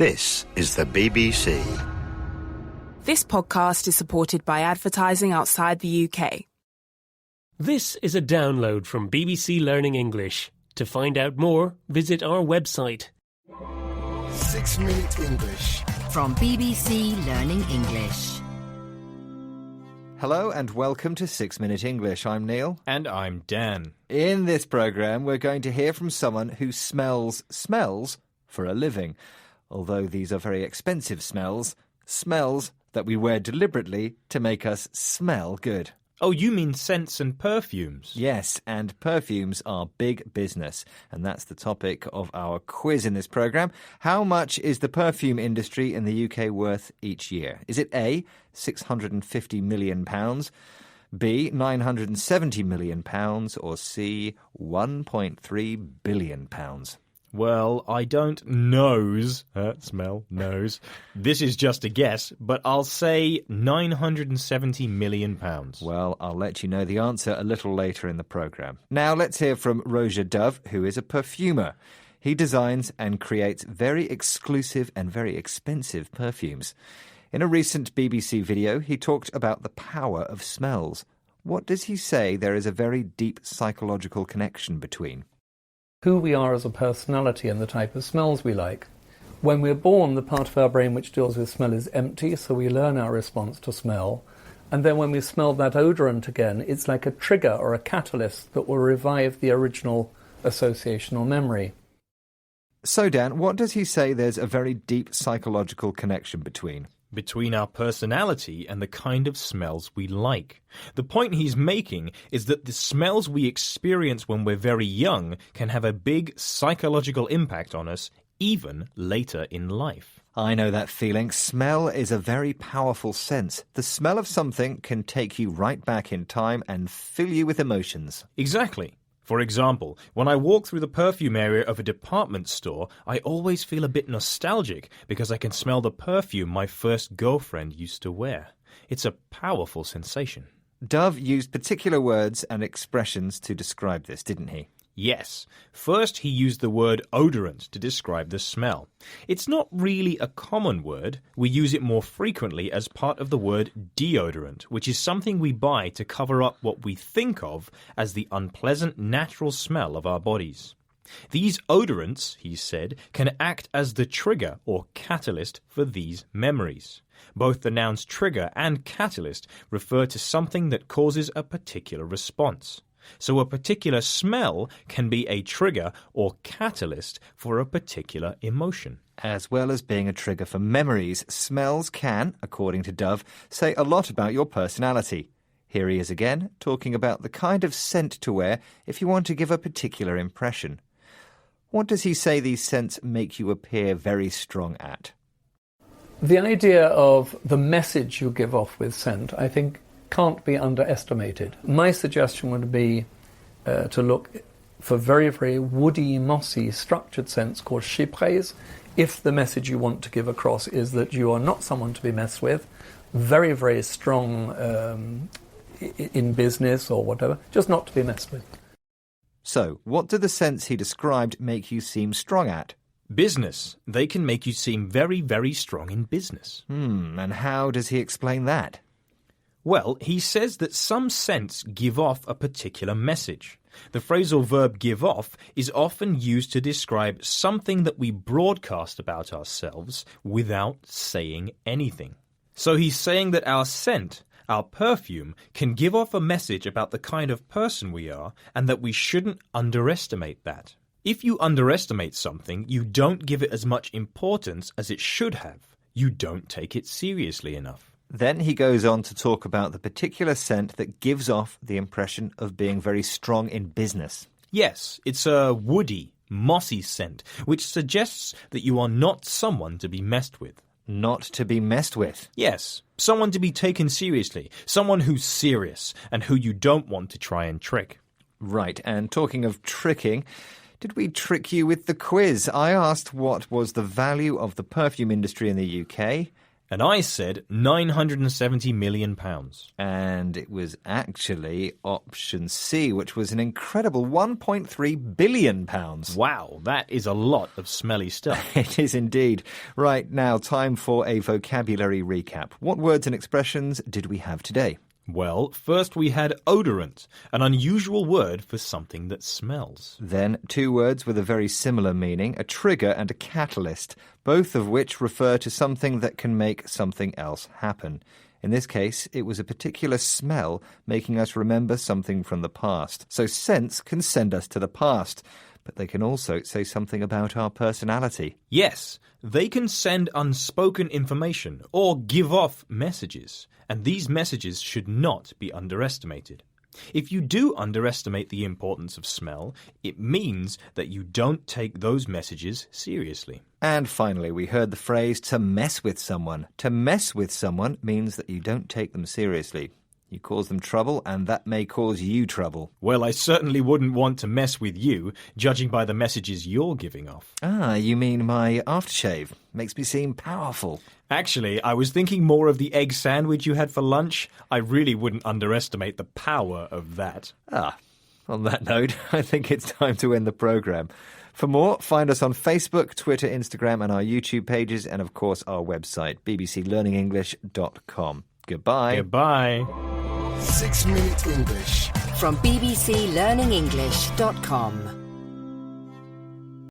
This is the BBC. This podcast is supported by advertising outside the UK. This is a download from BBC Learning English. To find out more, visit our website. 6 Minute English. From BBC Learning English. Hello and welcome to 6 Minute English. I'm Neil. And I'm Dan. In this programme, we're going to hear from someone who smells smells for a living. Although these are very expensive smells that we wear deliberately to make us smell good. Oh, you mean scents and perfumes? Yes, and perfumes are big business. And that's the topic of our quiz in this programme. How much is the perfume industry in the UK worth each year? Is it A, £650 million, B, £970 million, or C, £1.3 billion? Well, I don't nose. This is just a guess, but I'll say £970 million. Well, I'll let you know the answer a little later in the programme. Now let's hear from Roger Dove, who is a perfumer. He designs and creates very exclusive and very expensive perfumes. In a recent BBC video, he talked about the power of smells. What does he say there is a very deep psychological connection between? Who we are as a personality and the type of smells we like. When we're born, the part of our brain which deals with smell is empty, so we learn our response to smell. And then when we smell that odorant again, it's like a trigger or a catalyst that will revive the original association or memory. So, Dan, what does he say there's a very deep psychological connection between? Between our personality and the kind of smells we like. The point he's making is that the smells we experience when we're very young can have a big psychological impact on us even later in life. I know that feeling. Smell is a very powerful sense. The smell of something can take you right back in time and fill you with emotions. Exactly. For example, when I walk through the perfume area of a department store, I always feel a bit nostalgic because I can smell the perfume my first girlfriend used to wear. It's a powerful sensation. Dove used particular words and expressions to describe this, didn't he? Yes. First, he used the word odorant to describe the smell. It's not really a common word. We use it more frequently as part of the word deodorant, which is something we buy to cover up what we think of as the unpleasant natural smell of our bodies. These odorants, he said, can act as the trigger or catalyst for these memories. Both the nouns trigger and catalyst refer to something that causes a particular response. So a particular smell can be a trigger or catalyst for a particular emotion. As well as being a trigger for memories, smells can, according to Dove, say a lot about your personality. Here he is again, talking about the kind of scent to wear if you want to give a particular impression. What does he say these scents make you appear very strong at? The idea of the message you give off with scent, I think, can't be underestimated. My suggestion would be to look for very, very woody, mossy, structured scents called chypres, if the message you want to give across is that you are not someone to be messed with, very, very strong in business or whatever, just not to be messed with. So, what do the scents he described make you seem strong at? Business. They can make you seem very, very strong in business. And how does he explain that? Well, he says that some scents give off a particular message. The phrasal verb give off is often used to describe something that we broadcast about ourselves without saying anything. So he's saying that our scent, our perfume, can give off a message about the kind of person we are and that we shouldn't underestimate that. If you underestimate something, you don't give it as much importance as it should have. You don't take it seriously enough. Then he goes on to talk about the particular scent that gives off the impression of being very strong in business. Yes, it's a woody, mossy scent, which suggests that you are not someone to be messed with. Not to be messed with? Yes, someone to be taken seriously, someone who's serious and who you don't want to try and trick. Right, and talking of tricking, did we trick you with the quiz? I asked what was the value of the perfume industry in the UK, And I said £970 million. And it was actually option C, which was an incredible £1.3 billion. Wow, that is a lot of smelly stuff. It is indeed. Right, now time for a vocabulary recap. What words and expressions did we have today? Well, first we had odorant, an unusual word for something that smells. Then 2 words with a very similar meaning, a trigger and a catalyst, both of which refer to something that can make something else happen. In this case, it was a particular smell making us remember something from the past. So scents can send us to the past, but they can also say something about our personality. Yes, they can send unspoken information or give off messages, and these messages should not be underestimated. If you do underestimate the importance of smell, it means that you don't take those messages seriously. And finally, we heard the phrase to mess with someone. To mess with someone means that you don't take them seriously. You cause them trouble, and that may cause you trouble. Well, I certainly wouldn't want to mess with you, judging by the messages you're giving off. Ah, you mean my aftershave? Makes me seem powerful. Actually, I was thinking more of the egg sandwich you had for lunch. I really wouldn't underestimate the power of that. Ah, on that note, I think it's time to end the programme. For more, find us on Facebook, Twitter, Instagram, and our YouTube pages, and of course our website, bbclearningenglish.com. Goodbye. Goodbye. 6 Minute English. From bbclearningenglish.com.